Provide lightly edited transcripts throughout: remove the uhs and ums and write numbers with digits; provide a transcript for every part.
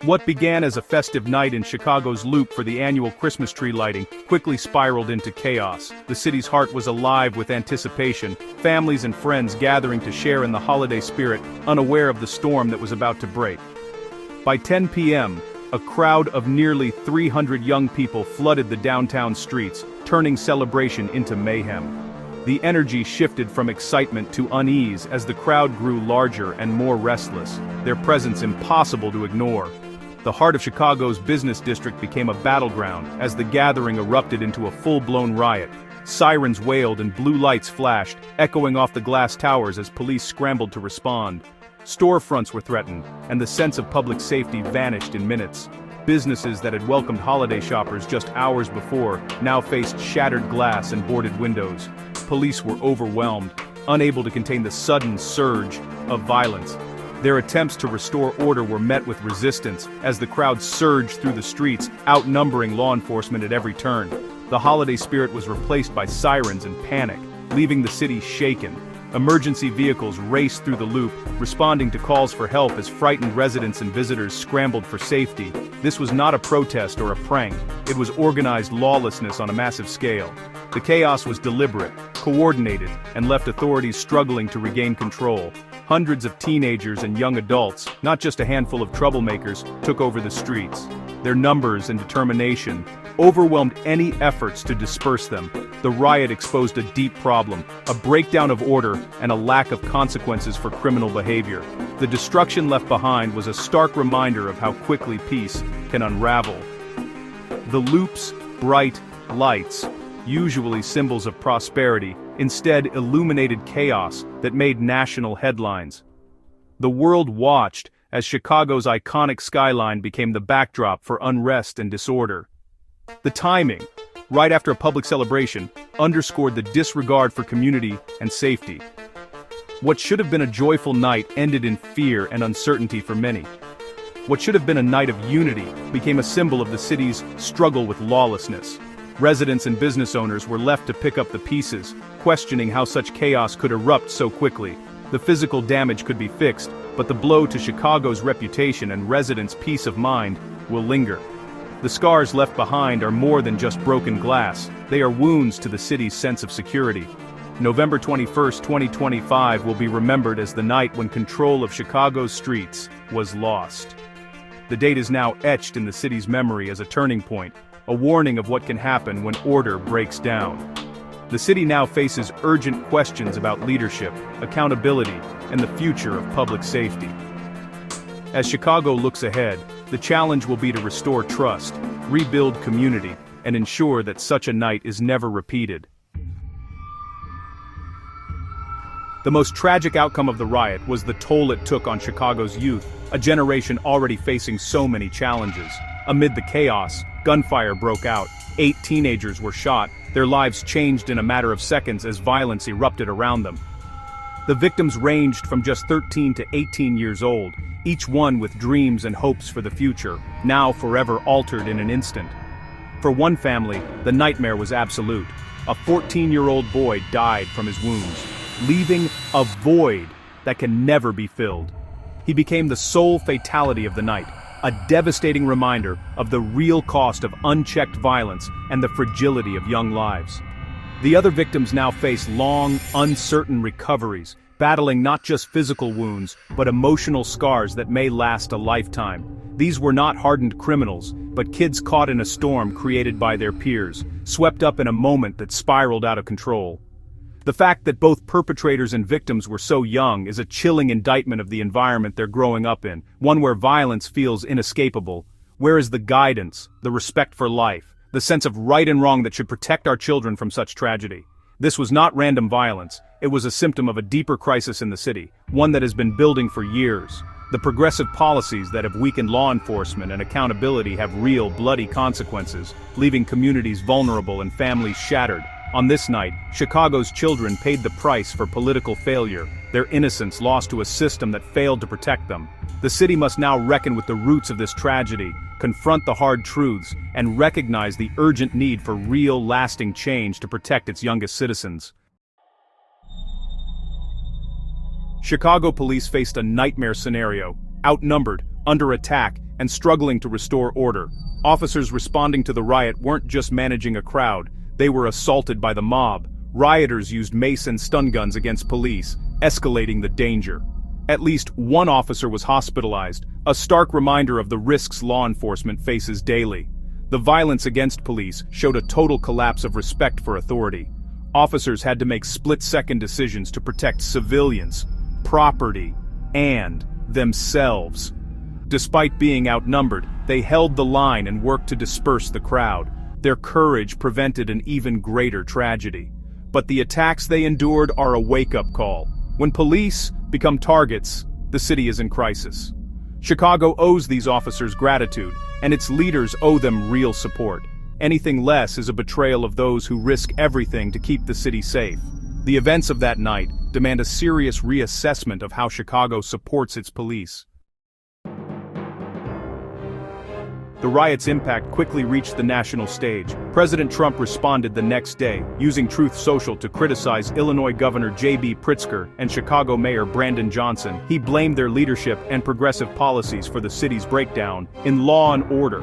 What began as a festive night in Chicago's Loop for the annual Christmas tree lighting quickly spiraled into chaos. The city's heart was alive with anticipation, families and friends gathering to share in the holiday spirit, unaware of the storm that was about to break. By 10 p.m., a crowd of nearly 300 young people flooded the downtown streets, turning celebration into mayhem. The energy shifted from excitement to unease as the crowd grew larger and more restless, their presence impossible to ignore. The heart of Chicago's business district became a battleground as the gathering erupted into a full-blown riot. Sirens wailed and blue lights flashed, echoing off the glass towers as police scrambled to respond. Storefronts were threatened, and the sense of public safety vanished in minutes. Businesses that had welcomed holiday shoppers just hours before now faced shattered glass and boarded windows. Police were overwhelmed, unable to contain the sudden surge of violence. Their attempts to restore order were met with resistance as the crowd surged through the streets, outnumbering law enforcement at every turn. The holiday spirit was replaced by sirens and panic, leaving the city shaken. Emergency vehicles raced through the Loop, responding to calls for help as frightened residents and visitors scrambled for safety. This was not a protest or a prank, it was organized lawlessness on a massive scale. The chaos was deliberate, coordinated, and left authorities struggling to regain control. Hundreds of teenagers and young adults, not just a handful of troublemakers, took over the streets. Their numbers and determination overwhelmed any efforts to disperse them. The riot exposed a deep problem, a breakdown of order, and a lack of consequences for criminal behavior. The destruction left behind was a stark reminder of how quickly peace can unravel. The Loop's bright lights, usually symbols of prosperity, instead illuminated chaos that made national headlines. The world watched as Chicago's iconic skyline became the backdrop for unrest and disorder. The timing, right after a public celebration, underscored the disregard for community and safety. What should have been a joyful night ended in fear and uncertainty for many. What should have been a night of unity became a symbol of the city's struggle with lawlessness. Residents and business owners were left to pick up the pieces, questioning how such chaos could erupt so quickly. The physical damage could be fixed, but the blow to Chicago's reputation and residents' peace of mind will linger. The scars left behind are more than just broken glass, they are wounds to the city's sense of security. November 21, 2025 will be remembered as the night when control of Chicago's streets was lost. The date is now etched in the city's memory as a turning point, a warning of what can happen when order breaks down. The city now faces urgent questions about leadership, accountability, and the future of public safety. As Chicago looks ahead, the challenge will be to restore trust, rebuild community, and ensure that such a night is never repeated. The most tragic outcome of the riot was the toll it took on Chicago's youth, a generation already facing so many challenges. Amid the chaos, gunfire broke out, 8 teenagers were shot, their lives changed in a matter of seconds as violence erupted around them. The victims ranged from just 13 to 18 years old, each one with dreams and hopes for the future, now forever altered in an instant. For one family, the nightmare was absolute. A 14-year-old boy died from his wounds, leaving a void that can never be filled. He became the sole fatality of the night, a devastating reminder of the real cost of unchecked violence and the fragility of young lives. The other victims now face long, uncertain recoveries, battling not just physical wounds, but emotional scars that may last a lifetime. These were not hardened criminals, but kids caught in a storm created by their peers, swept up in a moment that spiraled out of control. The fact that both perpetrators and victims were so young is a chilling indictment of the environment they're growing up in, one where violence feels inescapable. Where is the guidance, the respect for life, the sense of right and wrong that should protect our children from such tragedy? This was not random violence, it was a symptom of a deeper crisis in the city, one that has been building for years. The progressive policies that have weakened law enforcement and accountability have real, bloody consequences, leaving communities vulnerable and families shattered. On this night, Chicago's children paid the price for political failure, their innocence lost to a system that failed to protect them. The city must now reckon with the roots of this tragedy, confront the hard truths, and recognize the urgent need for real, lasting change to protect its youngest citizens. Chicago police faced a nightmare scenario, outnumbered, under attack, and struggling to restore order. Officers responding to the riot weren't just managing a crowd, they were assaulted by the mob. Rioters used mace and stun guns against police, escalating the danger. At least one officer was hospitalized, a stark reminder of the risks law enforcement faces daily. The violence against police showed a total collapse of respect for authority. Officers had to make split-second decisions to protect civilians, property, and themselves. Despite being outnumbered, they held the line and worked to disperse the crowd. Their courage prevented an even greater tragedy. But the attacks they endured are a wake-up call. When police become targets, the city is in crisis. Chicago owes these officers gratitude, and its leaders owe them real support. Anything less is a betrayal of those who risk everything to keep the city safe. The events of that night demand a serious reassessment of how Chicago supports its police. The riot's impact quickly reached the national stage. President Trump responded the next day, using Truth Social to criticize Illinois Governor J.B. Pritzker and Chicago Mayor Brandon Johnson. He blamed their leadership and progressive policies for the city's breakdown in law and order.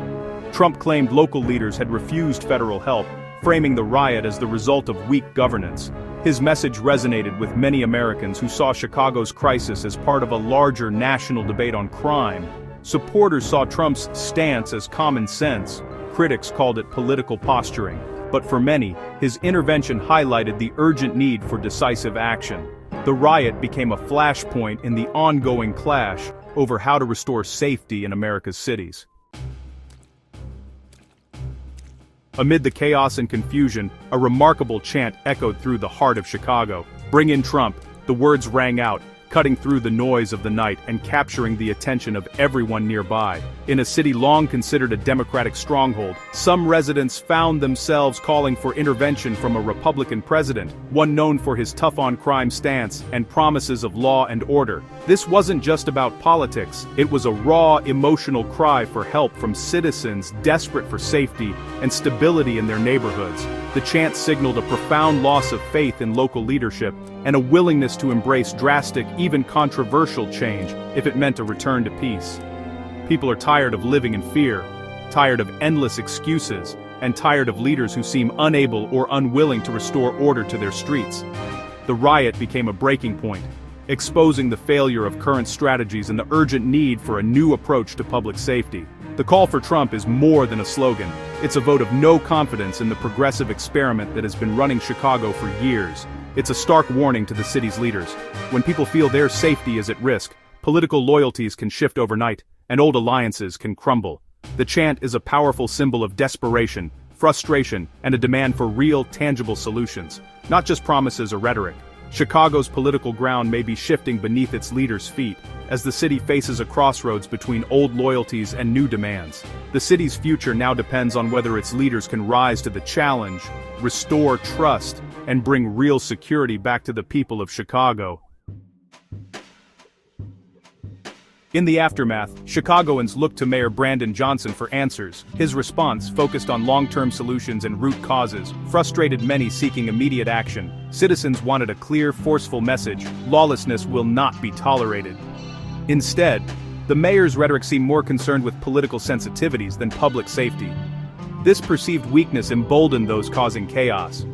Trump claimed local leaders had refused federal help, framing the riot as the result of weak governance. His message resonated with many Americans who saw Chicago's crisis as part of a larger national debate on crime. Supporters saw Trump's stance as common sense. Critics called it political posturing. But for many, his intervention highlighted the urgent need for decisive action. The riot became a flashpoint in the ongoing clash over how to restore safety in America's cities. Amid the chaos and confusion, a remarkable chant echoed through the heart of Chicago. "Bring in Trump." The words rang out, cutting through the noise of the night and capturing the attention of everyone nearby. In a city long considered a Democratic stronghold, some residents found themselves calling for intervention from a Republican president, one known for his tough-on-crime stance and promises of law and order. This wasn't just about politics, it was a raw, emotional cry for help from citizens desperate for safety and stability in their neighborhoods. The chant signaled a profound loss of faith in local leadership and a willingness to embrace drastic, even controversial change if it meant a return to peace. People are tired of living in fear, tired of endless excuses, and tired of leaders who seem unable or unwilling to restore order to their streets. The riot became a breaking point, exposing the failure of current strategies and the urgent need for a new approach to public safety. The call for Trump is more than a slogan. It's a vote of no confidence in the progressive experiment that has been running Chicago for years. It's a stark warning to the city's leaders. When people feel their safety is at risk, political loyalties can shift overnight, and old alliances can crumble. The chant is a powerful symbol of desperation, frustration, and a demand for real, tangible solutions, not just promises or rhetoric. Chicago's political ground may be shifting beneath its leaders' feet, as the city faces a crossroads between old loyalties and new demands. The city's future now depends on whether its leaders can rise to the challenge, restore trust, and bring real security back to the people of Chicago. In the aftermath, Chicagoans looked to Mayor Brandon Johnson for answers. His response, focused on long-term solutions and root causes, frustrated many seeking immediate action. Citizens wanted a clear, forceful message: lawlessness will not be tolerated. Instead, the mayor's rhetoric seemed more concerned with political sensitivities than public safety. This perceived weakness emboldened those causing chaos.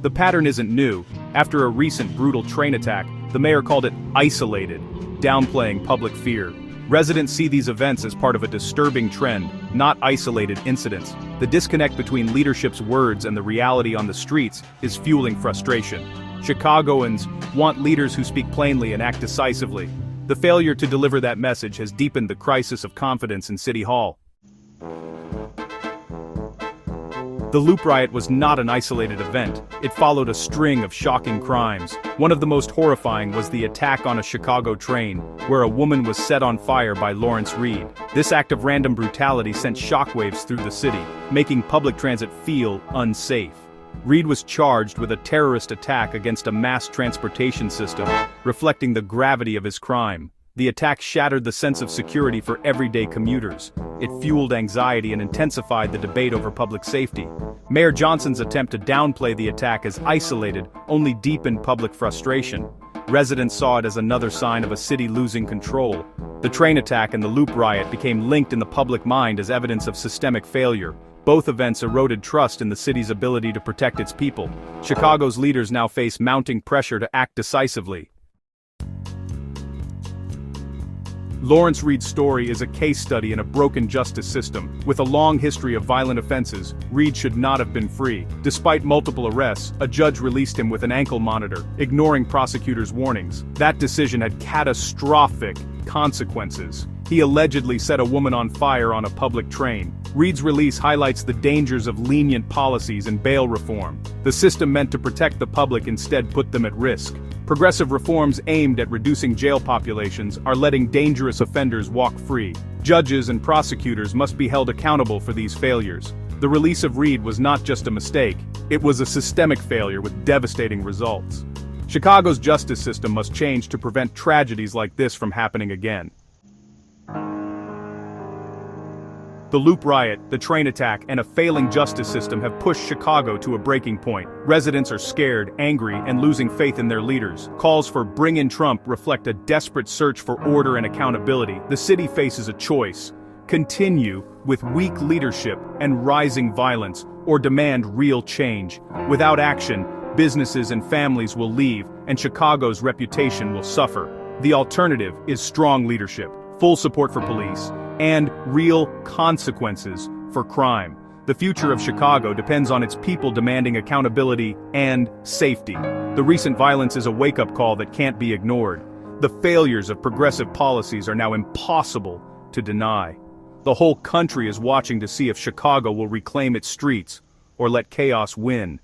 The pattern isn't new. After a recent brutal train attack, the mayor called it isolated, downplaying public fear. Residents see these events as part of a disturbing trend, not isolated incidents. The disconnect between leadership's words and the reality on the streets is fueling frustration. Chicagoans want leaders who speak plainly and act decisively. The failure to deliver that message has deepened the crisis of confidence in City Hall. The Loop Riot was not an isolated event. It followed a string of shocking crimes. One of the most horrifying was the attack on a Chicago train, where a woman was set on fire by Lawrence Reed. This act of random brutality sent shockwaves through the city, making public transit feel unsafe. Reed was charged with a terrorist attack against a mass transportation system, reflecting the gravity of his crime. The attack shattered the sense of security for everyday commuters. It fueled anxiety and intensified the debate over public safety. Mayor Johnson's attempt to downplay the attack as isolated only deepened public frustration. Residents saw it as another sign of a city losing control. The train attack and the Loop Riot became linked in the public mind as evidence of systemic failure. Both events eroded trust in the city's ability to protect its people. Chicago's leaders now face mounting pressure to act decisively. Lawrence Reed's story is a case study in a broken justice system. With a long history of violent offenses, Reed should not have been free. Despite multiple arrests, a judge released him with an ankle monitor, ignoring prosecutors' warnings. That decision had catastrophic consequences. He allegedly set a woman on fire on a public train. Reed's release highlights the dangers of lenient policies and bail reform. The system meant to protect the public instead put them at risk. Progressive reforms aimed at reducing jail populations are letting dangerous offenders walk free. Judges and prosecutors must be held accountable for these failures. The release of Reed was not just a mistake, it was a systemic failure with devastating results. Chicago's justice system must change to prevent tragedies like this from happening again. The Loop Riot, the train attack, and a failing justice system have pushed Chicago to a breaking point. Residents are scared, angry, and losing faith in their leaders. Calls for "Bring in Trump" reflect a desperate search for order and accountability. The city faces a choice: continue with weak leadership and rising violence, or demand real change. Without action, businesses and families will leave, and Chicago's reputation will suffer. The alternative is strong leadership, full support for police, and real consequences for crime. The future of Chicago depends on its people demanding accountability and safety. The recent violence is a wake-up call that can't be ignored. The failures of progressive policies are now impossible to deny. The whole country is watching to see if Chicago will reclaim its streets or let chaos win.